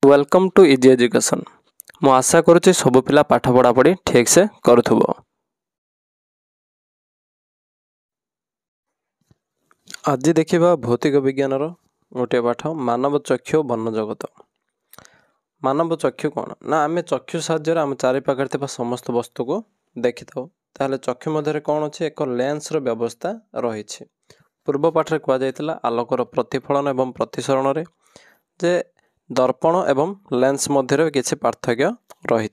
Welcome to easy education. मु आशा करुच्ची सब पिला पाठ पढ़ा पढ़ी ठीक से करुथुबो। आज देखिबा भौतिक विज्ञान गोटे पाठ मानव चक्षु वन जगत। मानव चक्षु कौन ना आम चक्षु साहाय्य आम चारि पाखे समस्त वस्तु को देखि था। ताहले चक्षु मध्य कौन अच्छे एक लेंस व्यवस्था रही। पूर्व पाठ में कहुला आलोकर प्रतिफलन एवं प्रतिसरण रे जे दर्पण एवं लेंस मध्य किसी पार्थक्य रही।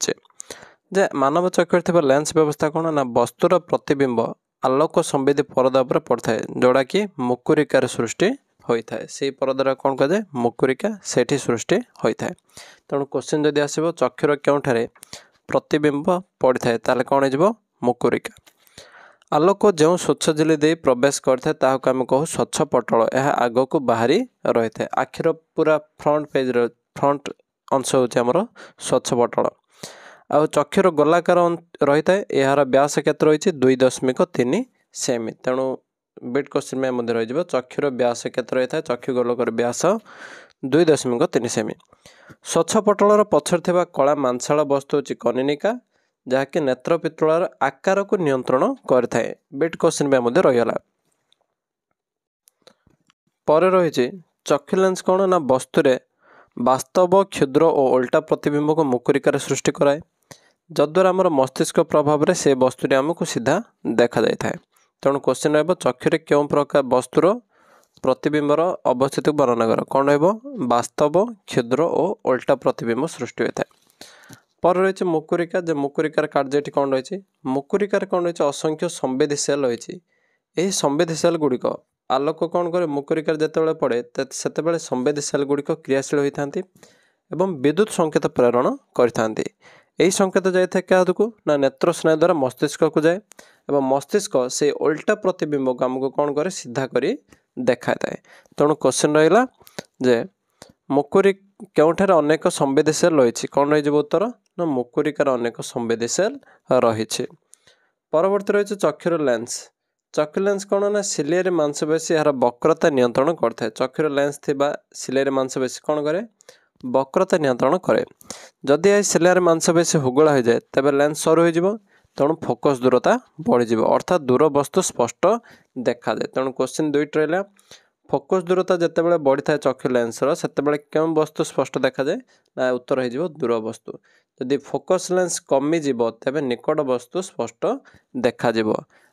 जे मानव चक्षु लेंस व्यवस्था कौन ना वस्तुर प्रतिबिंब आलोक संवेदी परदा पर पड़ता है जोड़ा कि मुकुरिकार सृष्टि होता है। से परदार कौन कहुए मुकुरिका से सृष्टि होता है। तेणु क्वेश्चन जदि आसो चक्षुर क्योंठारे प्रतिबिंब पड़ता है ताले कौन हो मुकुरिका। आलोक जो स्वच्छ झिली दे प्रवेश करता है आम कहू स्वच्छ पटल। यह आग को बाहरी रही है। आखिर पूरा फ्रंट पेज फ्रंट अंश होमर स्वच्छ पटल। आ चक्षुर गोलाकार रही है। यार व्यास केते रही 2.3 सेमी। तेणु बिट क्वेश्चन में रही चक्षुर व्यास केते रही है चक्षु गोलकर व्यास 2.3 सेमी। स्वच्छ पटलर पछर थिबा कला मांसाल वस्तु होची कनिनिका जहाँकि नेत्र पितुଳାର आकार को नियंत्रण करता है। बिट क्वेश्चन में रहीगला। पर रही चक्षु लेंस कौन ना वस्तुरे वास्तव क्षुद्र और उल्टा प्रतिबिंब को मुकुरिकार सृष्टि कराए जद्वारा आमर मस्तिष्क प्रभाव में से वस्तुटी आमको सीधा देखा जाए। तेणु क्वेश्चन रहा चक्षुरे क्यों प्रकार वस्तुर प्रतिबिंबर अवस्थित वर्णना कर कौन वास्तव क्षुद्र और उल्टा प्रतिबिंब सृष्टि होता है। पर रही मुकुरिका जो मुकुरिकार कार्य कौन रही मुकुरिकार कौन रही असंख्य संवेदी सेल रही। यही संवेदी सेल गुड़िक आलोक कौन करे मुकुरिकार जिते पड़े से संवेदी सेल गुड़िक क्रियाशील होता एवं विद्युत संकेत प्रेरण करते। यही संकेत जाए क्या ना नेत्र स्नायु द्वारा मस्तिष्क को जाए एवं मस्तिष्क से उल्टा प्रतिबिंब को आमको कौन करे सीधा करी देखा थाए। तेणु क्वेश्चन रहा जे मुकुरी क्योंठार अनेक संवेदी सेल रही कौन रही उत्तर ना मुकुरिकार अनेक संवेदी सेल रही। परवर्ती रही चक्षुर लेंस। चक्षु लेंस कौन ना सिलियरी मांसपेशी यार वक्रता नियंत्रण करता है। चक्षुर लेंस थिबा सिलियरी मांसपेशी कौन करे वक्रता नियंत्रण करे। जदि यह सिलियरी मांसपेशी हुगुला हो जाए तेज लेंस सरू हो तेणु फोकस दूरता बढ़ी अर्थात दूर वस्तु स्पष्ट देखा जाए। तेणु क्वेश्चन 2 रहा फोकस दूरता जितेबाला बढ़ी था चक्षु लेंसर से क्यों वस्तु स्पष्ट देखा जाए ना उत्तर हो दूर वस्तु। जदि फोकस लेंस कमिज तेज निकट वस्तु स्पष्ट देखा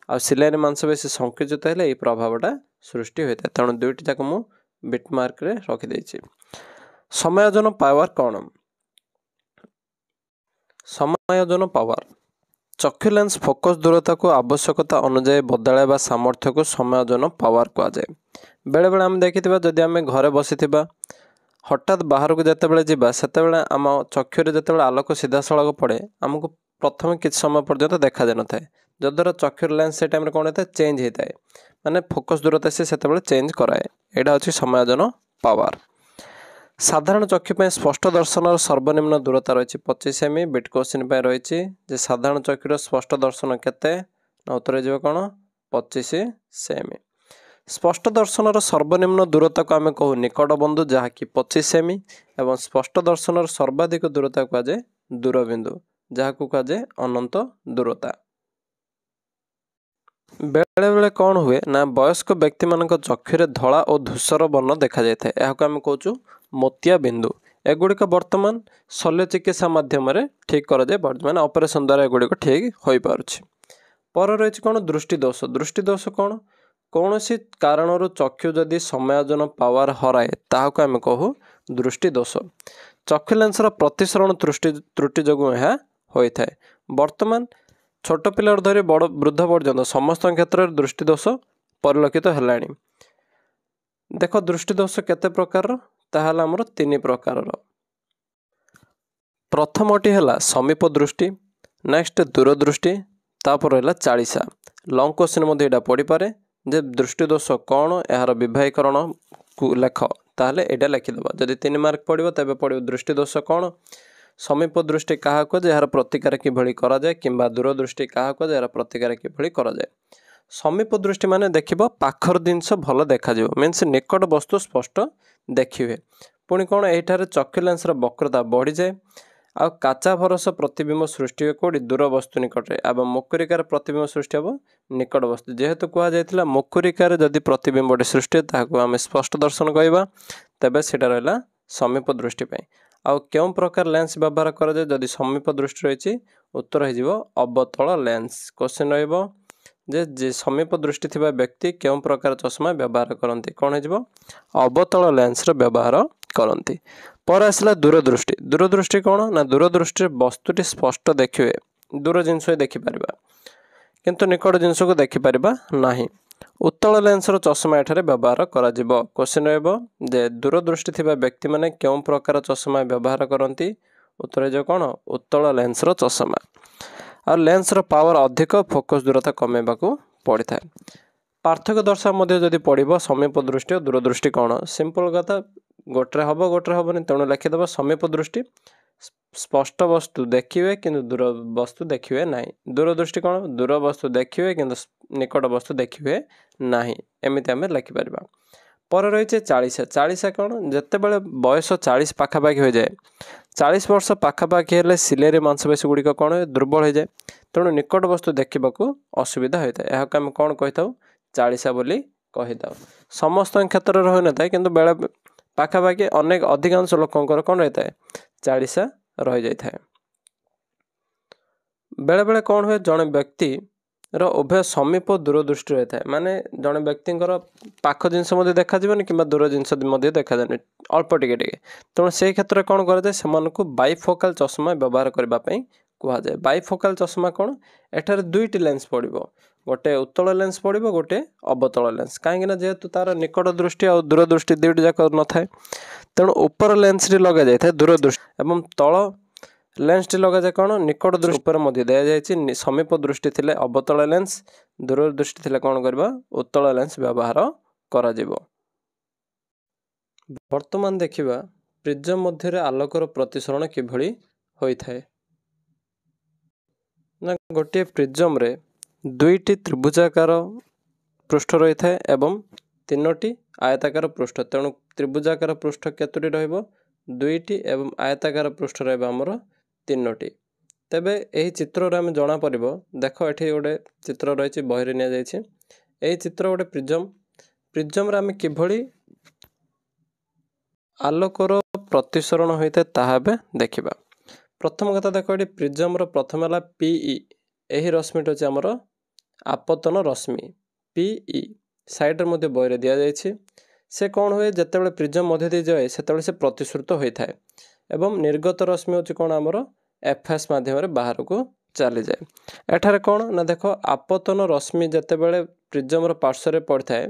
आ सिलियरी मांसपेशी संकुचित हेले यह प्रभावटा सृष्टि होता है। तेणु 2टी जाक मु बिटमार्क रे रखिदेछि। समायोजन पावर कौन समायोजन पावर चक्षु लेंस फोकस दूरता को आवश्यकता अनुजाई बदलाइबा सामर्थ्य को समायोजन पावर कहुए। बेले बेले आम देखि जदि आम घरे बसी हठात बाहर को जिते बड़े जावा से आम चक्षुरे जिते आलोक सीधा सड़क पड़े आमको प्रथम किसी समय पर्यंत देखा जाए न था जद्वारा चक्षुर लेंस से टाइम कौन होता है चेंज होता है माने फोकस दूरता से चेंज कराए। यहाँ हूँ समायोजन पावर। साधारण चक्षु स्पष्ट दर्शन सर्वनिम्न दूरता रही 25 सेमी। बिट क्वेश्चन रही साधारण चक्षुर स्पष्ट दर्शन केते उत्तर हो कौन 25 सेमी। स्पष्ट दर्शन सर्वनिम्न दूरता को आम कहू निकट बंधु जहाँकि 25 सेमी एवं स्पष्ट दर्शन सर्वाधिक दूरता कहुए दूरबिंदु जहाँ कहुए अनंत दूरता। बेले बेले कौन हुए ना वयस्क व्यक्ति मान चक्षुरे धला और धूसर वर्ण देखा जाए यह आम कहूँ मोतिया बिंदु। एगुड़िक वर्तमान शल्य चिकित्सा माध्यम ठीक कराए माने ऑपरेशन द्वारा एगुड़िक ठीक हो पारुछि। पर रही कौन दृष्टि दोष। दृष्टि दोष कौन कौन सी कारण चक्षु जदि समायोजन पावर हराए ताहाको आम कहू दृष्टि दोष। चक्षु लेंसर प्रतिसरण त्रुटि जो यह होता है। वर्तमान छोट पिला धरी बड़ वृद्ध पर्यंत समस्त क्षेत्र में दृष्टि दोष परिलक्षित है। देख दृष्टि दोष केते प्रकार ताहले आमर 3 प्रकार। प्रथमटी है समीप दृष्टि नेक्स्ट दूरदृष्टि तापर है 40। लंग क्वेश्चन मध्य यहाँ पढ़ी पारे जे दृष्टि दोष कौन यार विभागीकरण को लेख ताहले एटा लिखिदेव। जदि 3 मार्क पड़ो तेज पड़ो दृष्टि दोष कौन समीप दृष्टि क्या कहुए यार प्रतिकार किभली करा जाए किंबा दूरदृष्टि क्या कहुए यार प्रतिकार किभली करा जाए। समीप दृष्टि माने देखिबो पाखर जिनस भल देखा मीन्स निकट वस्तु स्पष्ट देखिए। पुणी कौन एठारे चक्षु लेंसर वक्रता बढ़ी जाए आ काचा भरस प्रतिबिंब सृष्टि हुए कौटी दूर वस्तु निकट में एवं मुकुरिकार प्रतिबिंब सृष्टि हम निकट वस्तु जेहेतु कहुला मुकुरिकार जदि प्रतिबिंबटी सृष्टि ताकू आम स्पष्ट दर्शन कहवा तेबे सेटा रहा समीप दृष्टि आउ क्यों प्रकार लेंस व्यवहार कराए जदि समीप दृष्टि रही उत्तर हो अवतल लेंस क्वेश्चन जे समीप दृष्टि थिबा व्यक्ति क्यों प्रकार चश्मा व्यवहार करती कौन हो अवतल लेंस व्यवहार करती पर आसला दूरदृष्टि दूरदृष्टि कौन ना दूरदृष्टि वस्तुटी स्पष्ट देखिए दूर जिनस देखिपर किंतु निकट जिनस को देखिपर नहीं उत्तल लेंसर चश्मा एठारे व्यवहार करा क्वेश्चन जे दूरदृष्टि थिबा व्यक्ति माने क्यों प्रकार चश्मा व्यवहार करती उत्तर जो कौन उत्तल लेंसर चश्मा और लेंसर पावर अधिक फोकस दूरता कमेबा को पड़ी था पार्थक्य दर्शा जदि पड़ो समीप दृष्टि और दूरदृष्टि कौन सिंपल कथा गोटे हम गोटे हेनी तेणु लिखिदेव समीप दृष्टि स्पष्ट वस्तु देखिए किंतु दूर वस्तु देखिए ना दूरदृष्टि कौन दूर वस्तु देखिए किंतु निकट वस्तु देखिए ना एमती आम लिखिपर पर रही 40 कौन जिते बड़े बयस 40 पाखापाखि हो जाए 40 वर्ष पाखापाखि हेले सिलेरी मांसपेशी गुड़िक कौन दुर्बल हो जाए तेणु निकट वस्तु देखा असुविधा होता है यह आम कौन कही था 40 बोली कही था समस्त क्षेत्र में हो न था कि बेले पाखापाखि अनेक अधिकांश लोकंर कौन रहता है 40 रही जाए बेले बेले कौन हुए जड़े व्यक्ति उभय समीप दूरदृष्टि रही है माने जड़े व्यक्ति पाख जिनस देखा कि दूर जिनस देखा जाए अल्प टिके तेणु से क्षेत्र में कौन कराए से बाइफोकाल चश्मा व्यवहार करने कहुए बाइफोकाल चश्मा कौन एठार दुईटी लेंस पड़ो गोटे उत्तल लेंस पड़ो गोटे अवतल लेंस कहीं जेहेतु तार निकट दृष्टि और दूरदृष्टि दुईटी जाक न थाए तेणु उपर लेंस टी लग जाए दूरदृष्टि एवं तल लेंस टी लग जाए कौन निकट दृष्टि उपर मध्य दि जाए समीप दृष्टि थिले अवतल लेंस दूरदृष्टि थिले कौन करबा उत्तल लेंस व्यवहार करा जिवो। वर्तमान देखिबा प्रिज्म मध्य आलोकर प्रतिसरण किभଳି होइथाए ना गोटे प्रिज्म रे दुईटी त्रिभुजाकार पृष्ठ रही है एवं तीनोटी आयताकार पृष्ठ तेणु त्रिभुजाकार पृष्ठ केतोटी रहिबो दुईटी एवं आयताकार पृष्ठ रहिबो हमर तीनोटी तेबे एही चित्र रे हम जणा परिबो देखो एठी गोटे चित्र रही बही रे निया जायछि एही चित्र गोटे प्रिज्म रे हम किभଳି आलोकर प्रतिसरण होइते ताहा बे देखिबा। प्रथम कथा देखो ये प्रिज्म रो प्रथम है पीई यही रश्मिट अच्छे आमर आपतन रश्मि पीई साइड्रे मध्य बही दि जाए से कौन हुए जिते प्रिज्म मध्य दी जाए से से प्रतिश्रुत होता है एवं निर्गत रश्मि हूँ कौन आमर एफएस माध्यम बाहर को चली जाए एठारे कौन ना देख आपतन रश्मि जिते बड़े प्रिज्म पार्श्व पड़ता है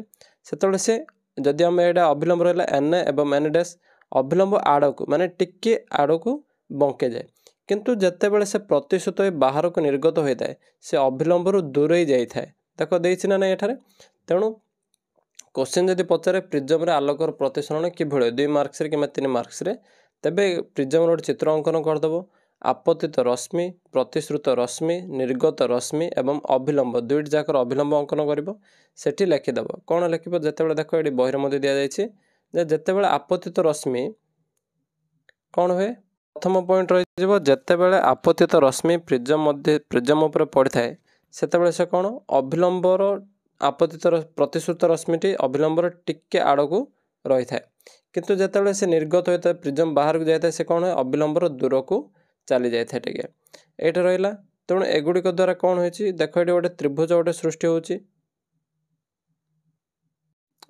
से जदि आम यहाँ अभिलंब रहा एन एवं एन डैश अभिलंब आड़ को माने टिके आड़ को बंके जाए किंतु जिते बड़े से प्रतिश्रुत बाहर को निर्गत होता है से अभिलंब दूर ही जाए देख देना ना एठारे तेणु क्वेश्चन जदि पचारे प्रिज्म आलोकर प्रतिसरण किभଳି 2 मार्क्स कि 3 मार्क्स तेबे प्रिज्म गोटे चित्र अंकन करदेव आपतित रश्मि प्रतिश्रुत रश्मि निर्गत रश्मि एवं अभिलंब दुईट जाकर अभिलंब अंकन कर लिखिदेव कौन लिख जिते देख ये बही मध्य दि जाए जिते आपतित रश्मि कौन हुए प्रथम पॉइंट रही जिते बड़े आपतित रश्मि प्रिज्म उपर पड़ता है से से कौन अभिलंबर आपतित प्रतिश्रुत रश्मिटी अभिलंबर टिके आड़ को रही है किंतु जिते से निर्गत होता है प्रिज्म बाहर को जाता है से कौन है अभिलंबर दूर को चली जाए टे ये रहा तेणु एगुड़िक द्वारा कौन हो देख ये गोटे त्रिभुज गोटे सृष्टि होची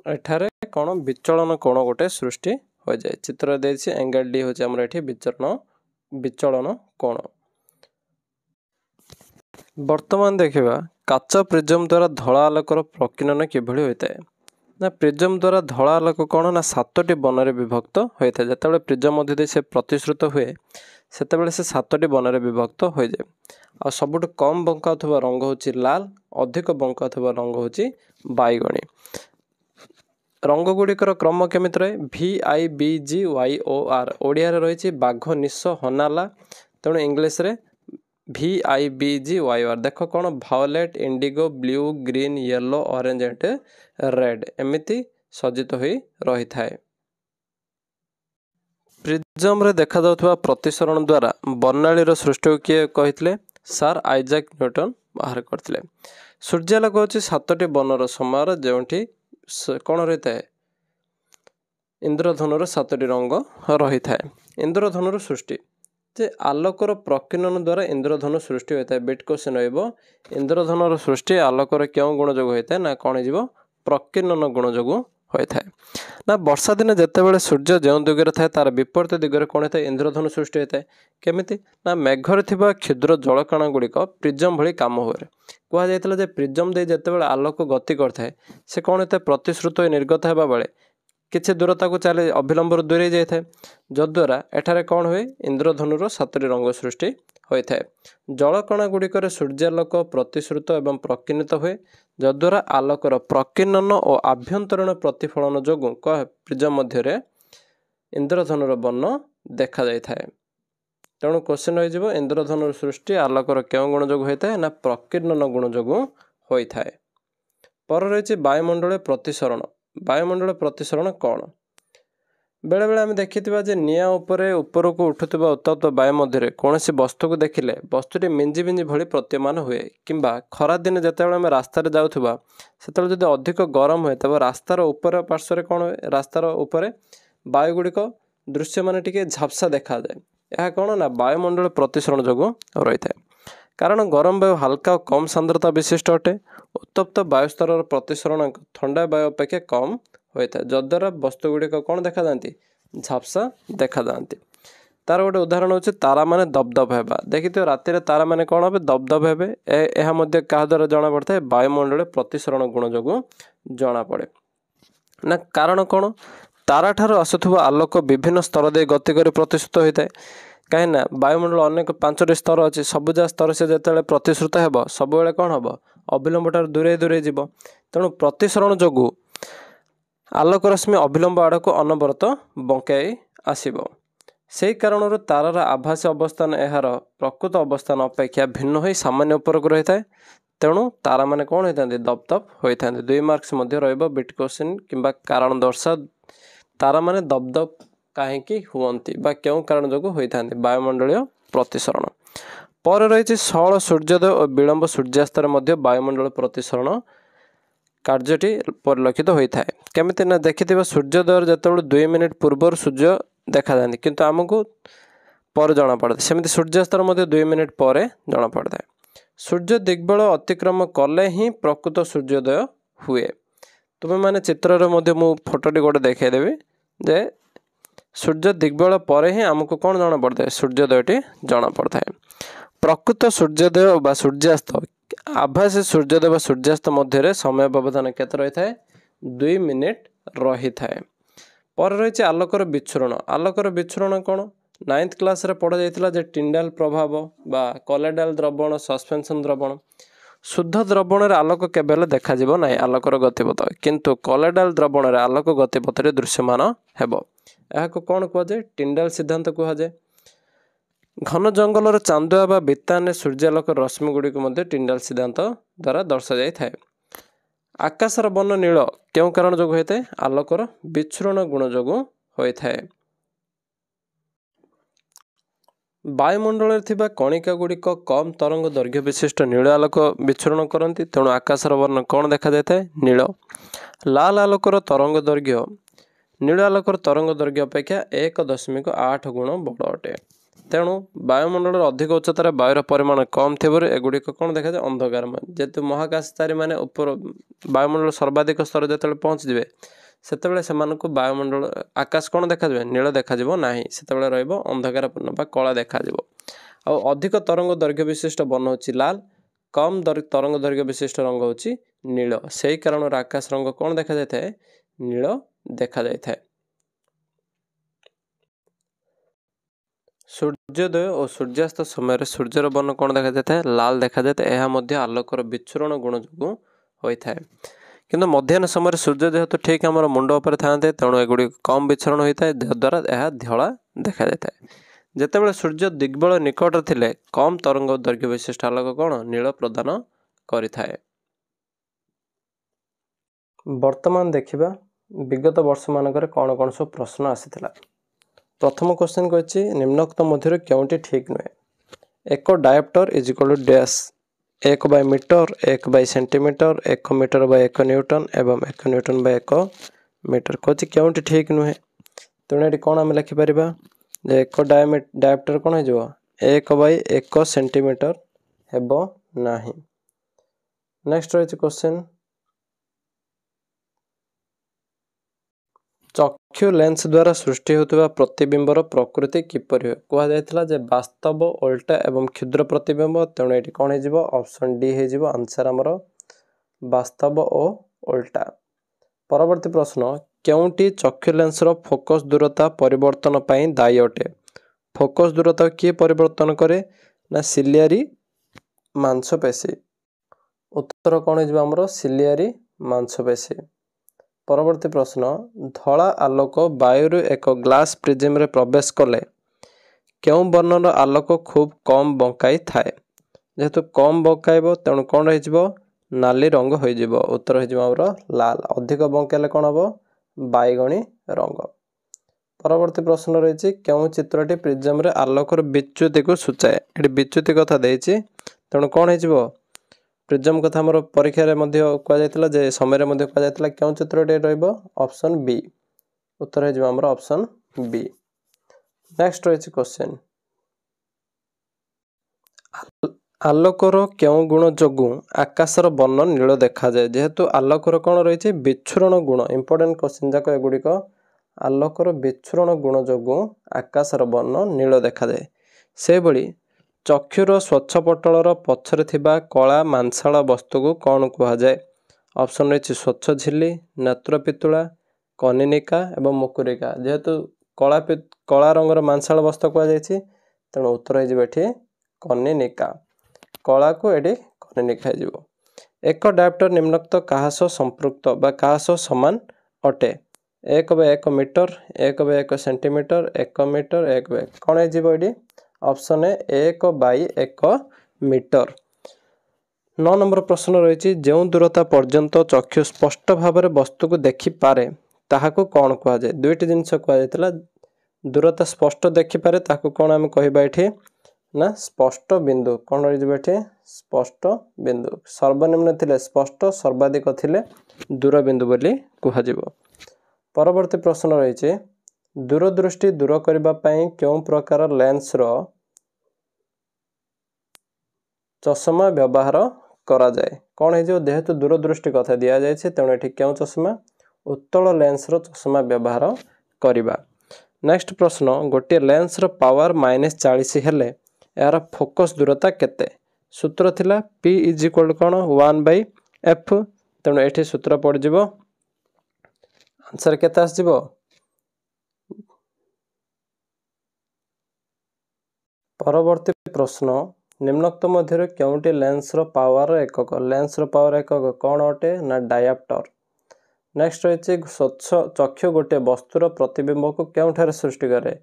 एठारे कौन विचलन कोण गोटे सृष्टि हो जाए चित्र देछि एंगल डी होची हमर एठी विचलन कोण। वर्तमान देखिबा काच प्रिज्म द्वारा धला आलोकर प्रकीर्णन किभଳି होता है ना प्रिज्म द्वारा धला आलोक कौन ना 7टी बन विभक्त होता है जिते प्रिज्म मध्य से प्रतिश्रुत हुए सेतेबेले से 7टी बन विभक्त हो जाए आ सबुठ कम बंका रंग होची लाल अधिक बंका रंग होची बैगणी रंग गुड़िकर क्रम केमिति रहे VIBGYOR ओडिया रही बाघ निश हनाला तेणु इंग्लीश रे VIBGYOR देख कौन violate Indigo blue green yellow orange and red एमती सज्जित हो रही थाए। ପ୍ରିଜମ୍ରେ ଦେଖାଯାଉଥିବା ପ୍ରତିସରଣ ଦ୍ୱାରା ବର୍ଣ୍ଣାଳୀର ସୃଷ୍ଟିକୁ କିଏ କହିଥିଲେ? ସାର୍ ଆଇଜାକ୍ ନ୍ୟୁଟନ୍ ବାହାର କରିଥିଲେ। ସୂର୍ଯ୍ୟାଲୋକ ହେଉଛି 7ଟି ବର୍ଣ୍ଣର ସମାହାର ଯେଉଁଠି କ'ଣ ରହିଥାଏ? ଇନ୍ଦ୍ରଧନୁର 7ଟି ରଙ୍ଗ ରହିଥାଏ। ଇନ୍ଦ୍ରଧନୁର ସୃଷ୍ଟି ଯେ ଆଲୋକର ପ୍ରକୀର୍ଣ୍ଣନ ଦ୍ୱାରା ଇନ୍ଦ୍ରଧନୁ ସୃଷ୍ଟି ହୋଇଥାଏ। ବିଟ୍ କ୍ୱେଶ୍ଚନ୍ ରହିବ ଇନ୍ଦ୍ରଧନୁର ସୃଷ୍ଟି ଆଲୋକର କେଉଁ ଗୁଣ ଯୋଗୁଁ ହୋଇଥାଏ? ନା କ'ଣ ହେଇଯିବ? ପ୍ରକୀର୍ଣ୍ଣନ ଗୁଣ ଯୋଗୁଁ ହୋଇଥାଏ। ନା ବର୍ଷା ଦିନେ ଯେତେବେଳେ ସୂର୍ଯ୍ୟ ଯେଉଁ ଦିଗରେ ଥାଏ ତାର ବିପରୀତ ଦିଗରେ କ'ଣ ହୋଇଥାଏ? ଇନ୍ଦ୍ରଧନୁ ସୃଷ୍ଟି ହୋଇଥାଏ। କେମିତି? ନା ମେଘରେ ଥିବା କ୍ଷୁଦ୍ର ଜଳକଣା ଗୁଡ଼ିକ ପ୍ରିଜମ୍ ଭଳି କାମ ହୁଏ। କୁହାଯାଇଥିଲା ଯେ ପ୍ରିଜମ୍ ଦେଇ ଯେତେବେଳେ ଆଲୋକ ଗତି କରିଥାଏ ସେ କ'ଣ ହୋଇଥାଏ? ପ୍ରତିଶ୍ରୁତ ହୋଇ ନିର୍ଗତ ହେବା ବେଳେ କିଛି ଦୂରତାକୁ ଚାଲି ଅବିଲମ୍ବରୁ ଦୂରେଇ ଯାଇଥାଏ। ଯଦ୍ୱାରା ଏଠାରେ କ'ଣ ହୁଏ? ଇନ୍ଦ୍ରଧନୁର 7ଟି ରଙ୍ଗ ସୃଷ୍ଟି ହୋଇଥାଏ। ଜଳକଣା ଗୁଡ଼ିକରେ ସୂର୍ଯ୍ୟାଲୋକ ପ୍ରତିଶ୍ରୁତ ଏବଂ ପ୍ରକୀର୍ଣ୍ଣିତ ହୁଏ ଯଦ୍ୱାରା ଆଲୋକର ପ୍ରକୀର୍ଣ୍ଣନ ଓ ଆଭ୍ୟନ୍ତରୀଣ ପ୍ରତିଫଳନ ଯୋଗୁଁ ପ୍ରିଜମ୍ ମଧ୍ୟରେ ଇନ୍ଦ୍ରଧନୁର ବର୍ଣ୍ଣ ଦେଖାଯାଇଥାଏ। ତେଣୁ କ୍ୱେଶ୍ଚନ୍ ରହିଯିବ ଇନ୍ଦ୍ରଧନୁର ସୃଷ୍ଟି ଆଲୋକର କେଉଁ ଗୁଣ ଯୋଗୁଁ ହୋଇଥାଏ? ନା ପ୍ରକୀର୍ଣ୍ଣନ ଗୁଣ ଯୋଗୁଁ ହୋଇଥାଏ। ପରେ ରହିଛି ବାୟୁମଣ୍ଡଳୀୟ ପ୍ରତିସରଣ। ବାୟୁମଣ୍ଡଳୀୟ ପ୍ରତିସରଣ କ'ଣ? ବେଳେବେଳେ ଆମେ ଦେଖିଥିବା ଯେ ନିଆଁ ଉପରେ ଉପରକୁ ଉଠୁଥିବା ଉତ୍ତପ୍ତ ବାୟୁ ମଧ୍ୟରେ କୌଣସି ବସ୍ତୁକୁ ଦେଖିଲେ ବସ୍ତୁଟି ମିଞ୍ଜି ମିଞ୍ଜି ଭଳି ପ୍ରତୀୟମାନ ହୁଏ। କିମ୍ବା ଖରାଦିନେ ଯେତେବେଳେ ଆମେ ରାସ୍ତାରେ ଯାଉଥିବା ସେତେବେଳେ ଯଦି ଅଧିକ ଗରମ ହୁଏ ତେବେ ରାସ୍ତାର ଉପର ପାର୍ଶ୍ୱରେ କ'ଣ ହୁଏ? ରାସ୍ତାର ଉପରେ ବାୟୁ ଗୁଡ଼ିକ ଦୃଶ୍ୟମାନ ଟିକେ ଝାପ୍ସା ଦେଖାଯାଏ। ଏହା କ'ଣ? ନା ବାୟୁମଣ୍ଡଳ ପ୍ରତିସରଣ ଯୋଗୁଁ ରହିଥାଏ। କାରଣ ଗରମ ବାୟୁ ହାଲକା ଓ କମ୍ ସାନ୍ଦ୍ରତା ବିଶିଷ୍ଟ ଅଟେ। ଉତ୍ତପ୍ତ ବାୟୁସ୍ତରର ପ୍ରତିସରଣ ଥଣ୍ଡା ବାୟୁ ଅପେକ୍ଷା କମ୍ ହୋଇଥାଏ ଯଦ୍ୱାରା ବସ୍ତୁ ଗୁଡ଼ିକ କ'ଣ ଦେଖାଯାଆନ୍ତି? ଝାପ୍ସା ଦେଖାଯାଆନ୍ତି। ତାର ଗୋଟେ ଉଦାହରଣ ହେଉଛି ତାରାମାନେ ଦପଦପ ହେବା। ଦେଖିଥିବ ରାତିରେ ତାରାମାନେ କ'ଣ ହେବେ? ଦପଦପ ହେବେ। ଏହା ମଧ୍ୟ କାହା ଦ୍ୱାରା ଜଣାପଡ଼ିଥାଏ? ବାୟୁମଣ୍ଡଳୀୟ ପ୍ରତିସରଣ ଗୁଣ ଯୋଗୁଁ ଜଣାପଡ଼େ। ନା କାରଣ କ'ଣ? ତାରାଠାରୁ ଆସୁଥିବା ଆଲୋକ ବିଭିନ୍ନ ସ୍ତର ଦେଇ ଗତି କରି ପ୍ରତିଶ୍ରୁତ ହୋଇଥାଏ। କାହିଁକିନା ବାୟୁମଣ୍ଡଳ ଅନେକ 5ଟି ସ୍ତର ଅଛି। ସବୁଯାକ ସ୍ତର ସେ ଯେତେବେଳେ ପ୍ରତିଶ୍ରୁତ ହେବ ସବୁବେଳେ କ'ଣ ହେବ? ଅବିଲମ୍ବଠାରୁ ଦୂରେଇ ଦୂରେଇ ଯିବ। ତେଣୁ ପ୍ରତିସରଣ ଯୋଗୁଁ ଆଲୋକ ରଶ୍ମି ଅବିଲମ୍ବ ଆଡ଼କୁ ଅନବରତ ବଙ୍କାଇ ଆସିବ। ସେହି କାରଣରୁ ତାରାର ଆଭାସୀ ଅବସ୍ଥାନ ଏହାର ପ୍ରକୃତ ଅବସ୍ଥାନ ଅପେକ୍ଷା ଭିନ୍ନ ହୋଇ ସାମାନ୍ୟ ଉପରକୁ ରହିଥାଏ। ତେଣୁ ତାରାମାନେ କ'ଣ ହୋଇଥାନ୍ତି? ଦପଦପ ହୋଇଥାନ୍ତି। 2 ମାର୍କସ୍ ମଧ୍ୟ ରହିବ ବିଟ୍ କ୍ୱେଶ୍ଚନ୍ କିମ୍ବା କାରଣ ଦର୍ଶାଅ। ତାରାମାନେ ଦପଦପ କାହିଁକି ହୁଅନ୍ତି ବା କେଉଁ କାରଣ ଯୋଗୁଁ ହୋଇଥାନ୍ତି? ବାୟୁମଣ୍ଡଳୀୟ ପ୍ରତିସରଣ। ପରେ ରହିଛି ସଅଳ ସୂର୍ଯ୍ୟୋଦୟ ଓ ବିଳମ୍ବ ସୂର୍ଯ୍ୟାସ୍ତରେ ମଧ୍ୟ ବାୟୁମଣ୍ଡଳ ପ୍ରତିସରଣ କାର୍ଯ୍ୟଟି ପରିଲକ୍ଷିତ ହୋଇଥାଏ। କେମିତି? ନା ଦେଖିଥିବା ସୂର୍ଯ୍ୟୋଦୟର ଯେତେବେଳେ 2 ମିନିଟ୍ ପୂର୍ବରୁ ସୂର୍ଯ୍ୟ ଦେଖାଯାଆନ୍ତି କିନ୍ତୁ ଆମକୁ ପରେ ଜଣାପଡ଼ିଥାଏ। ସେମିତି ସୂର୍ଯ୍ୟାସ୍ତର ମଧ୍ୟ 2 ମିନିଟ୍ ପରେ ଜଣାପଡ଼ିଥାଏ। ସୂର୍ଯ୍ୟ ଦିଗ୍ବଳ ଅତିକ୍ରମ କଲେ ହିଁ ପ୍ରକୃତ ସୂର୍ଯ୍ୟୋଦୟ ହୁଏ। ତୁମେମାନେ ଚିତ୍ରରେ ମଧ୍ୟ ମୁଁ ଫଟୋଟି ଗୋଟେ ଦେଖାଇଦେବି ଯେ ସୂର୍ଯ୍ୟ ଦିଗ୍ବଳ ପରେ ହିଁ ଆମକୁ କ'ଣ ଜଣାପଡ଼ିଥାଏ? ସୂର୍ଯ୍ୟୋଦୟଟି ଜଣାପଡ଼ିଥାଏ। ପ୍ରକୃତ ସୂର୍ଯ୍ୟୋଦୟ ବା ସୂର୍ଯ୍ୟାସ୍ତ ଆଭାସୀ ସୂର୍ଯ୍ୟୋଦୟ ବା ସୂର୍ଯ୍ୟାସ୍ତ ମଧ୍ୟରେ ସମୟ ବ୍ୟବଧାନ କେତେ ରହିଥାଏ? 2 ମିନିଟ୍ ରହିଥାଏ। ପରେ ରହିଛି ଆଲୋକର ବିଚ୍ଛୁରଣ। ଆଲୋକର ବିଚ୍ଛୁରଣ କ'ଣ? 9th କ୍ଲାସରେ ପଢ଼ାଯାଇଥିଲା ଯେ ଟିଣ୍ଡାଲ ପ୍ରଭାବ ବା କଲୋଏଡ଼ାଲ ଦ୍ରବଣ, ସସ୍ପେନସନ୍ ଦ୍ରବଣ। ଶୁଦ୍ଧ ଦ୍ରବଣରେ ଆଲୋକ କେବେ ହେଲେ ଦେଖାଯିବ ନାହିଁ ଆଲୋକର ଗତିପଥ, କିନ୍ତୁ କଲୋଏଡ଼ାଲ ଦ୍ରବଣରେ ଆଲୋକ ଗତିପଥରେ ଦୃଶ୍ୟମାନ ହେବ। ଏହାକୁ କ'ଣ କୁହାଯାଏ? ଟିଣ୍ଡାଲ ସିଦ୍ଧାନ୍ତ କୁହାଯାଏ। ଘନ ଜଙ୍ଗଲର ଚାନ୍ଦୁଆ ବା ବିତାନରେ ସୂର୍ଯ୍ୟାଲୋକର ରଶ୍ମି ଗୁଡ଼ିକୁ ମଧ୍ୟ ଟିଣ୍ଡାଲ ସିଦ୍ଧାନ୍ତ ଦ୍ୱାରା ଦର୍ଶାଯାଇଥାଏ। ଆକାଶର ବର୍ଣ୍ଣ ନୀଳ କେଉଁ କାରଣ ଯୋଗୁଁ ହୋଇଥାଏ? ଆଲୋକର ବିଚ୍ଛୁରଣ ଗୁଣ ଯୋଗୁଁ ହୋଇଥାଏ। ବାୟୁମଣ୍ଡଳରେ ଥିବା କଣିକା ଗୁଡ଼ିକ କମ୍ ତରଙ୍ଗ ଦୈର୍ଘ୍ୟ ବିଶିଷ୍ଟ ନୀଳ ଆଲୋକ ବିଚ୍ଛୁରଣ କରନ୍ତି। ତେଣୁ ଆକାଶର ବର୍ଣ୍ଣ କ'ଣ ଦେଖାଯାଇଥାଏ? ନୀଳ। ଲାଲ ଆଲୋକର ତରଙ୍ଗ ଦୈର୍ଘ୍ୟ ନୀଳ ଆଲୋକର ତରଙ୍ଗ ଦୈର୍ଘ୍ୟ ଅପେକ୍ଷା 1.8 ଗୁଣ ବଡ଼ ଅଟେ। ତେଣୁ ବାୟୁମଣ୍ଡଳର ଅଧିକ ଉଚ୍ଚତାରେ ବାୟୁର ପରିମାଣ କମ୍ ଥିବାରୁ ଏଗୁଡ଼ିକ କ'ଣ ଦେଖାଯାଏ? ଅନ୍ଧକାରମୟ। ଯେହେତୁ ମହାକାଶଚାରୀମାନେ ଉପର ବାୟୁମଣ୍ଡଳ ସର୍ବାଧିକ ସ୍ତର ଯେତେବେଳେ ପହଞ୍ଚିଯିବେ ସେତେବେଳେ ସେମାନଙ୍କୁ ବାୟୁମଣ୍ଡଳ ଆକାଶ କ'ଣ ଦେଖାଯିବ? ନୀଳ ଦେଖାଯିବ ନାହିଁ। ସେତେବେଳେ ରହିବ ଅନ୍ଧକାରପୂର୍ଣ୍ଣ ବା କଳା ଦେଖାଯିବ। ଆଉ ଅଧିକ ତରଙ୍ଗ ଦୈର୍ଘ୍ୟ ବିଶିଷ୍ଟ ବର୍ଣ୍ଣ ହେଉଛି ଲାଲ, କମ୍ ତରଙ୍ଗ ଦୈର୍ଘ୍ୟ ବିଶିଷ୍ଟ ରଙ୍ଗ ହେଉଛି ନୀଳ। ସେହି କାରଣରୁ ଆକାଶ ରଙ୍ଗ କ'ଣ ଦେଖାଯାଇଥାଏ? ନୀଳ ଦେଖାଯାଇଥାଏ। ସୂର୍ଯ୍ୟୋଦୟ ଓ ସୂର୍ଯ୍ୟାସ୍ତ ସମୟରେ ସୂର୍ଯ୍ୟର ବର୍ଣ୍ଣ କ'ଣ ଦେଖାଯାଇଥାଏ? ଲାଲ ଦେଖାଯାଇଥାଏ। ଏହା ମଧ୍ୟ ଆଲୋକର ବିଚ୍ଛୁରଣ ଗୁଣ ଯୋଗୁଁ ହୋଇଥାଏ। କିନ୍ତୁ ମଧ୍ୟାହ୍ନ ସମୟରେ ସୂର୍ଯ୍ୟ ଯେହେତୁ ଠିକ୍ ଆମର ମୁଣ୍ଡ ଉପରେ ଥାଆନ୍ତି ତେଣୁ ଏଗୁଡ଼ିକ କମ୍ ବିଚ୍ଛୁରଣ ହୋଇଥାଏ ଯାହାଦ୍ୱାରା ଏହା ଧଳା ଦେଖାଯାଇଥାଏ। ଯେତେବେଳେ ସୂର୍ଯ୍ୟ ଦିଗ୍ବଳ ନିକଟରେ ଥିଲେ କମ୍ ତରଙ୍ଗ ଦୈର୍ଘ୍ୟ ବିଶିଷ୍ଟ ଆଲୋକ କ'ଣ? ନୀଳ ପ୍ରଦାନ କରିଥାଏ। ବର୍ତ୍ତମାନ ଦେଖିବା ବିଗତ ବର୍ଷମାନଙ୍କରେ କ'ଣ କ'ଣ ସବୁ ପ୍ରଶ୍ନ ଆସିଥିଲା। प्रथम क्वेश्चन कहछि निम्नोक्त मध्यरु केउंटी ठीक नुहे। एक dioptre is equal to dash 1 by metre 1 by centimetre 1 metre by 1 newton एवं 1 न्यूटन बाय 1 मीटर कहछि केउंटी ठीक नुहे। तेणु ये कौन आम लिखिपर एक डायोप्टर कौन हो 1 बाय 1 सेंटीमीटर हेब नाही। नेक्स्ट रही क्वेश्चन चक्षु लेंस द्वारा सृष्टि होता प्रतिबिंबर प्रकृति किपर हुए कह जाता जे वास्तव उल्टा एवं क्षुद्र प्रतिबिंब। तेणु ये कौन हो ऑप्शन डी हो आंसर आमर वास्तव और उल्टा। परवर्ती प्रश्न केउंटी चक्षु लेंसर फोकस दूरता परिवर्तन पाई दायी अटे। फोकस दूरता किए परिवर्तन करे ना सिलियारी मांसपेशी। उत्तर कौन हो सिलियारी मांसपेशी। परवर्ती प्रश्न धला आलोक वायु एक ग्लास प्रिज्म रे प्रवेश कले क्यों वर्णर आलोक खूब कम बंकाई थाए। जेहेतु कम बंकाइब तेणु कौन हो नाली रंग हो। उत्तर हो लाल। अधिक बंकाइले कौन हम बैगणी रंग। परवर्ती प्रश्न रही क्यों चित्रटी प्रिज्म रे आलोकर विच्युति को सूचाए। ये विच्युति कथा देछि तेणु कौन हो प्रिज्म कथा आम परीक्षा कहला जे समय कहला क्यों चित्रटी रहिबो ऑप्शन बी। उत्तर हो आमर ऑप्शन बी। नेक्स्ट रही क्वेश्चन आलोकर क्यों गुण जोगु आकाशर वर्ण नील देखा जाए। जेहेतु आलोकर कौन रही विच्छुरण गुण इंपोर्टेंट क्वेश्चन जाक एगुड़िक आलोकर विच्छुरण गुण जोगु आकाशर वर्ण नील देखा जाए। से भली चक्षुर स्वच्छ पटलर पछरे थिबा कला मांसाल वस्तु को कौन कहा जाए। ऑप्शन रही स्वच्छ झिल्ली नेत्र पितुला कनिनिका एवं मुकुरिका। जेहेतु कला रंगर मांसाल वस्तु कह तेणु उत्तर हो कनिनिका। कला को ये कनिनिका हो। एक डायोप्टर निम्नोक्त क्या संपृक्त बा क्या समान अटे। 1 by 1 metre 1 by 1 centimetre 1 metre 1 by कौन हो option A 1 by 1 metre. 9 number प्रश्न रही जो दूरता पर्यंत चक्षु स्पष्ट भाव में वस्तु को देखिपारे ताहाको कौन कह जाए। दुईटी जिनस कह दूरता स्पष्ट देखिपारे ताको कौन आम कह ना स्पष्ट बिंदु। कौन रही स्पष्ट बिंदु। सर्वनिम्न थिले स्पष्ट सर्वाधिक थिले दूर बिंदु बोली कह। परवर्ती प्रश्न रही दूरदृष्टि दूर करने क्यों प्रकार लेंस रो चषमा व्यवहार करा जाए। कौन है जेहेतु दूरदृष्टि कथा दि जाए तेणु ये क्यों चषमा उत्तल लेंस रो चषमा व्यवहार करिबा। नेक्स्ट प्रश्न गोटे लेंस रो पावर -40 हेले यार फोकस दूरता केते। सूत्र थिला P इज इक्वल कौन 1/f। तेणु ये सूत्र पड़ जिवो आंसर केते आसजिवो परवर्ती प्रश्न निम्नोक्त मध्य क्योंटी लेंस रो पावर एकक। लेंस रो पावर एकक कौन अटे ना डायोप्टर। नेक्स्ट रही स्वच्छ चक्षु गोटे वस्तुर प्रतिबिंब को क्यों सृष्टि करे।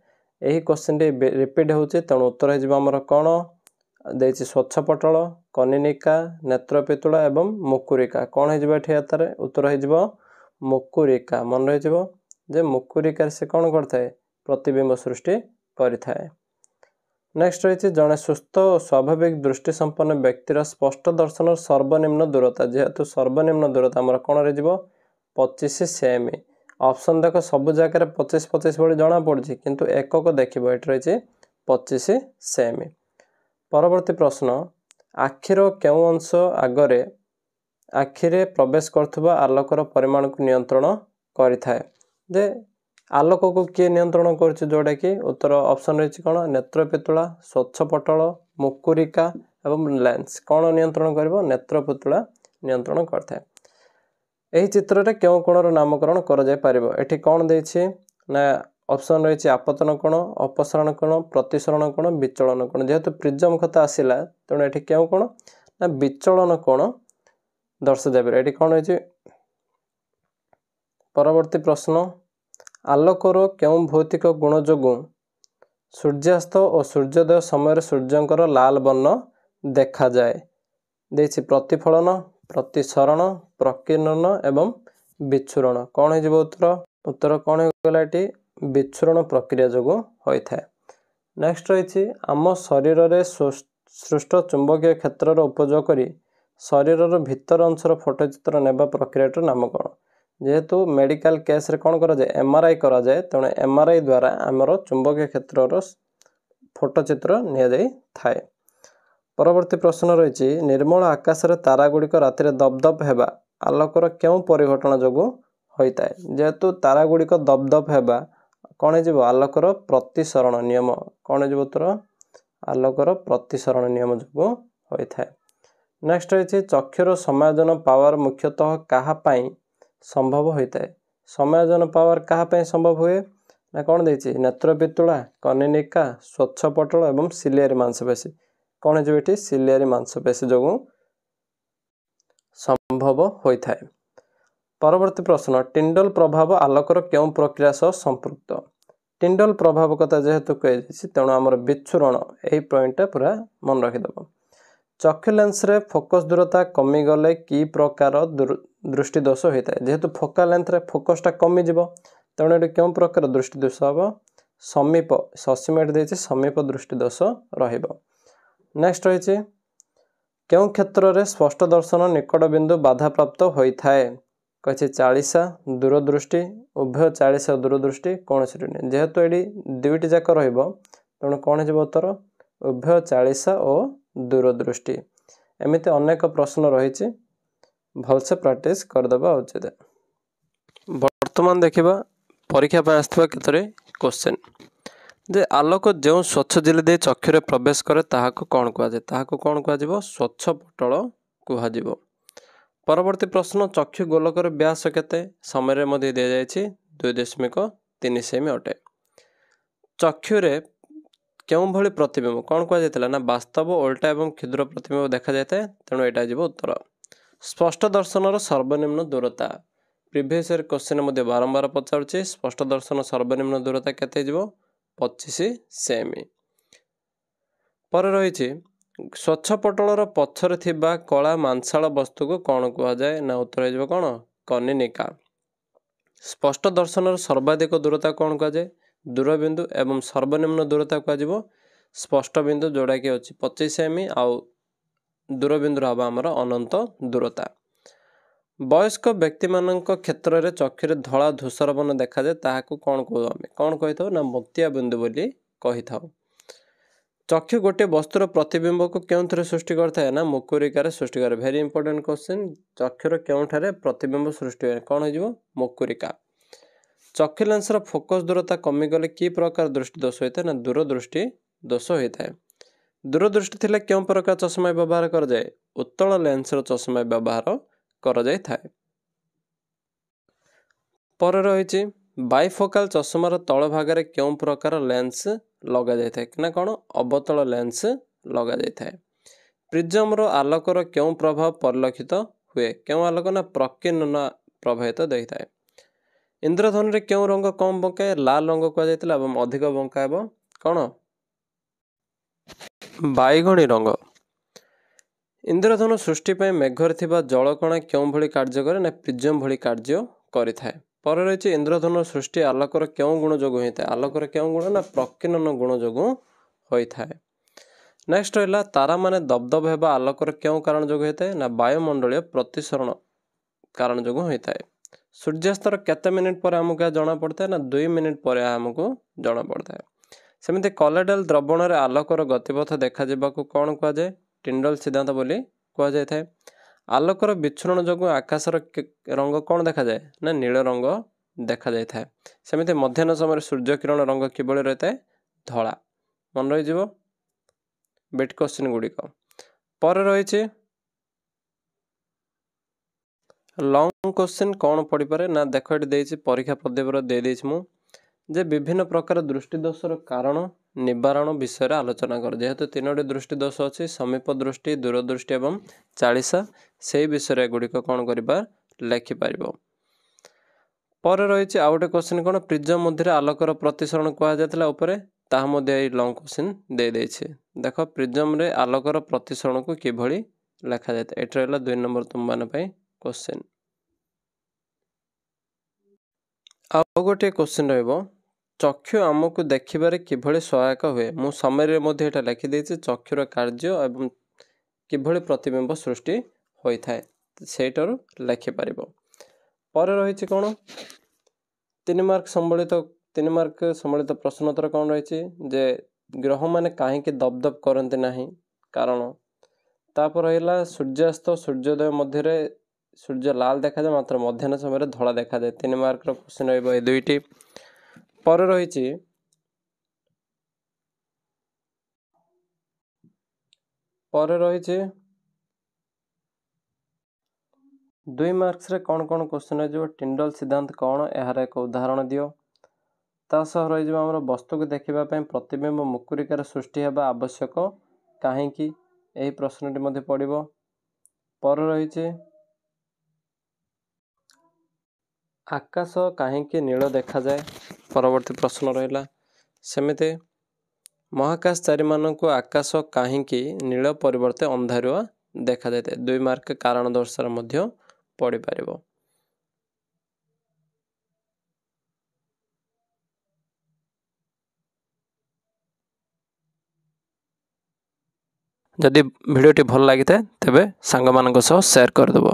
यही क्वेश्चन टी रिपीट होची तेणु उत्तर होमर कौन देछि स्वच्छ पटल कनिनिका नेत्र पितुला एवं मुकुरिका। कौन हो उत्तर हो मुकुरिका। मन रही जे मुकुरिका से कौन करता प्रतिबिंब सृष्टि करिथाए। नेक्स्ट रही जड़े सुस्थ और स्वाभाविक दृष्टि संपन्न व्यक्तिर स्पष्ट दर्शन सर्वनिम्न दूरता। जेहेतु सर्वनिम्न दूरता आमर कौन रही 25 सेमी। ऑप्शन देख सब जगह 25-25 भाई जना पड़ी किंतु एकक देखिए ये रही 25 सेमी। परवर्ती प्रश्न आखिर क्यों अंश आगरे आखिरे प्रवेश करथुबा आलोकर परिमाण को नियंत्रण करिथाए। जे आलोक को किए नियंत्रण कर जोटा कि उत्तर ऑप्शन रही कौन नेत्र पितुला स्वच्छ पटल मुकुरिका एवं लेंस। कौन नियंत्रण कर नेत्र पितुला नियंत्रण करथाए। यही चित्र रे क्यों कोणर नामकरण कर जाय परिबो। एठी कौन देछि ना ऑप्शन रही आपतन कोण अपसरण कोण प्रतिसरण कोण विचलन कोण। जेहेतु प्रिज्म कथा आसिला तेणु एठी क्यों कोण ना विचलन कोण दर्शा जाय। एठी कौन होछि परवर्ती प्रश्न आलोकर क्यों भौतिक गुण जोगु सूर्यास्त और सूर्योदय समय सूर्यंकर लाल वर्ण देखा जाए। देछि प्रतिफलन प्रतिसरण प्रकीर्णन एवं विच्छुरण। कौन हो उत्तर उत्तर कौन होगला विच्छुरण प्रक्रिया जोगु होइथाय। नेक्स्ट रही आम शरीर में सृष्ट चुंबकीय क्षेत्र उपयोग करी शरीर भीतर अंशर फोटोचित्र नेबा प्रक्रिया नाम कौन। जेहेतु मेडिकल केस रे कौन करा जाए एमआरआई करा जाए तेणु एमआरआई द्वारा आमर चुंबकीय क्षेत्र फोटोचित्र निया जाई थाए। परवर्ती प्रश्न रही निर्मल आकाश रे तारा गुड़िक राति दपदप हेबा आलोकर क्यों परिघटना जोगु होता है। जेहेतु तारा गुड़िक दपदप हेबा कौन हो आलोकर प्रतिसरण नियम कौन हो तोर आलोकर प्रतिसरण नियम जोगु होता है। नेक्स्ट रही चक्षुर समायोजन पावर मुख्यतः कहापाई संभव होता है। समायोजन पावर कहापाई संभव हुए ना कौन देती नेत्रपितुला कनिनिका स्वच्छपटल एवं सिलियारी मांसपेशी कौन हो सिलियारी मांसपेशी जोगु संभव होता है। परवर्ती प्रश्न टिंडल प्रभाव आलोकर क्यों प्रक्रिया सह संपृक्त। टिंडल प्रभाव कथा जेहेतु कही तेणु आमर विच्छुरण यही पॉइंट पूरा मन रखिदेव। चक्षु लेंस रे फोकस दूरता कमी गले कि प्रकार दृष्टि दोष होता है। जेहेतु फोकल लेंथ रे फोकसटा कमी जीव तेणु ये क्यों प्रकार दृष्टि दोष हम समीप ससीमेट देती समीप दृष्टि दोष रहिबो। नेक्स्ट रही क्यों क्षेत्र में स्पष्ट दर्शन निकट बिंदु बाधा प्राप्त होता है। कही 40 दूरदृष्टि उभय 40 दूरदृष्टि कौन सी नहीं। जेहेतु ये दुईटी जाक तेणु कौन हो उत्तर उभय 40 और दूरदृष्टि। एमती अनेक प्रश्न रही भलसे प्रैक्टिस करदेवा उचित। वर्तमान देखा परीक्षा पर आसवा केतरे क्वेश्चन जे आलोक जो स्वच्छ झिल्ली दे चक्षुरे प्रवेश करे ताहाको कौन कहुए ताहाको कौन कहुए स्वच्छ पटल कहुए। परवर्ती प्रश्न चक्षु गोलकर व्यास केते समय मध्य दि जाए 2.3 सेमी अटे। चक्षुरे क्यों भली प्रतिबिंब कौन कहुए ना वास्तव उल्टा एवं क्षुद्र प्रतिबिंब देखा जाए तेणु यहाँ जीव उत्तर। स्पष्ट दर्शन सर्वनिम्न दूरता प्रिवियस क्वेश्चन मध्य बारंबार पचारुचे स्पष्ट दर्शन सर्वनिम्न दूरता केते 25 सेमी। पर रही स्वच्छ पटलर पछरे थिबा कला मांसाल वस्तु को कौन कहुए ना उत्तर हो कौन कनिनिका। स्पष्ट दर्शन सर्वाधिक दूरता कौन कहुए दूरबिंदु एवं सर्वनिम्न दूरता कहुए स्पष्ट बिंदु जोड़ा कि अच्छी 25 सेमी आउ दूरबिंदु हम आमर अनंत दूरता। वयस्क व्यक्ति मानक क्षेत्र में चक्षुरे धला धूसर बन देखा जाए ताहाको कौन कहू आम कौन कही ना मोतिया बिंदु बोली कही था। चक्षु गोटे वस्तुर प्रतिबिंब को क्यों सृष्टि करता है ना मुकुरिकार सृष्टि करे। वेरी इंपोर्टेंट क्वेश्चन चक्षुर क्योंठारे प्रतिबिंब सृष्टि है कौन हो मुकुरिका। चक्षु लेंसर फोकस दूरता कमीगले कि प्रकार दृष्टि दोष होता है ना दूरदृष्टि दोष होता है। दूरदृष्टि थिले क्यों प्रकार चश्मा व्यवहार कर जाए उत्तल लेंसर चश्मा व्यवहार कर जाए थाए। पर रही बाइफोकाल चश्मार तल भाग क्यों प्रकार लेंस लगा जाए ना कौन अवतल लेंस लगा जाए। प्रिज्म आलोकर क्यों प्रभाव परिलक्षित हुए क्यों आलोक ना प्रकीर्णन प्रभावित देता है। इंद्रधनु रे क्यों रंग कम बंकाए लाल रंग कहुए अधिक बंकाब कौन बैगणी रंग। इंद्रधनु सृष्टि पर मेघर थिबा जलकणा क्यों भली कार्य करे ना प्रिज्म भली कार्य करि थाए। पर रही इंद्रधनु सृष्टि आलोकर क्यों गुण जोगु होता है आलोकर क्यों गुण ना प्रकीर्णन गुण जोगु होता है। नेक्स्ट रहा तारा माने दबदब हेबा आलोकर क्यों कारण जोगु होता है ना वायुमंडलीय प्रतिसरण कारण जोगु होता है। सूर्यास्तर केते मिनिट पर आमको जना पड़ता है ना 2 मिनिट पर आमको जना पड़ता है। सेमती कॉलोइडल द्रवण रे आलोकर गतिपथ देखा जावाको कौन कहुए टिंडल सिद्धांत बोली कहुए थाए। आलोकर विच्छुरण जोगु आकाशर रंग कौन देखा जाए ना नील रंग देखा जाए थाए। सेमती मध्याह्न समय सूर्य किरण रंग किभली रहता है धला मन रही बेट क्वेश्चन गुड़िक। पर रही लॉन्ग क्वेश्चन कौन पड़ पारे ना देख ये परीक्षा पद्धति दे देछि मु जे विभिन्न प्रकार दृष्टि दोषर कारण निवारण विषय आलोचना कर। जेहेतु 3टी दृष्टि दोष अच्छी समीप दृष्टि दूरदृष्टि एवं 40 से विषय गुड़िक कौन कर लेखिपार। पर रही आउ गोटे क्वेश्चन कौन प्रिज्म मध्य आलोकर प्रतिसरण कहुए ताहा मध्य लॉन्ग क्वेश्चन दे देछि। देख प्रिज्म रे आलोकर प्रतिसरण को किभली लेखा जाए ये रहा 2 नंबर तुम मान क्वेश्चन। आउ गोटे क्वेश्चन रहिबो ଚକ୍ଷୁ ଆମକୁ ଦେଖିବାରେ କିଭଳି ସହାୟକ ହୁଏ। ମୁଁ ସମୟରେ ମଧ୍ୟ ଏଇଟା ଲେଖିଦେଇଛି ଚକ୍ଷୁର କାର୍ଯ୍ୟ ଏବଂ କିଭଳି ପ୍ରତିବିମ୍ବ ସୃଷ୍ଟି ହୋଇଥାଏ ସେଇଟାରୁ ଲେଖିପାରିବ। ପରେ ରହିଛି କ'ଣ 3 ମାର୍କ ସମ୍ବଳିତ ପ୍ରଶ୍ନୋତ୍ତର କ'ଣ ରହିଛି ଯେ ଗ୍ରହମାନେ କାହିଁକି ଦପଦପ କରନ୍ତି ନାହିଁ କାରଣ। ତାପରେ ରହିଲା ସୂର୍ଯ୍ୟାସ୍ତ ସୂର୍ଯ୍ୟୋଦୟ ମଧ୍ୟରେ ସୂର୍ଯ୍ୟ ଲାଲ ଦେଖାଯାଏ ମାତ୍ର ମଧ୍ୟାହ୍ନ ସମୟରେ ଧଳା ଦେଖାଯାଏ। 3 ମାର୍କର କ୍ୱେଶ୍ଚିନ୍ ରହିବ ଏ ଦୁଇଟି। ପରେ ରହିଛି ପରେ ରହିଛି 2 ମାର୍କସରେ କ'ଣ କ'ଣ କ୍ୱେଶ୍ଚିନ୍ ରହିଯିବ ଟିଣ୍ଡଲ ସିଦ୍ଧାନ୍ତ କ'ଣ ଏହାର ଏକ ଉଦାହରଣ ଦିଅ। ତା ସହ ରହିଯିବ ଆମର ବସ୍ତୁକୁ ଦେଖିବା ପାଇଁ ପ୍ରତିବିମ୍ବ ମୁକୁରିକାର ସୃଷ୍ଟି ହେବା ଆବଶ୍ୟକ କାହିଁକି ଏହି ପ୍ରଶ୍ନଟି ମଧ୍ୟ ପଡ଼ିବ। ପରେ ରହିଛି ଆକାଶ କାହିଁକି ନୀଳ ଦେଖାଯାଏ ପରବର୍ତ୍ତୀ ପ୍ରଶ୍ନ ରହିଲା। ସେମିତି ମହାକାଶଚାରୀମାନଙ୍କୁ ଆକାଶ କାହିଁକି ନୀଳ ପରିବର୍ତ୍ତେ ଅନ୍ଧାରୁଆ ଦେଖାଯାଇଥାଏ 2 ମାର୍କ କାରଣ ଦର୍ଶାର ମଧ୍ୟ ପଡ଼ିପାରିବ। ଯଦି ଭିଡ଼ିଓଟି ଭଲ ଲାଗିଥାଏ ତେବେ ସାଙ୍ଗମାନଙ୍କ ସହ ସେୟାର କରିଦେବ।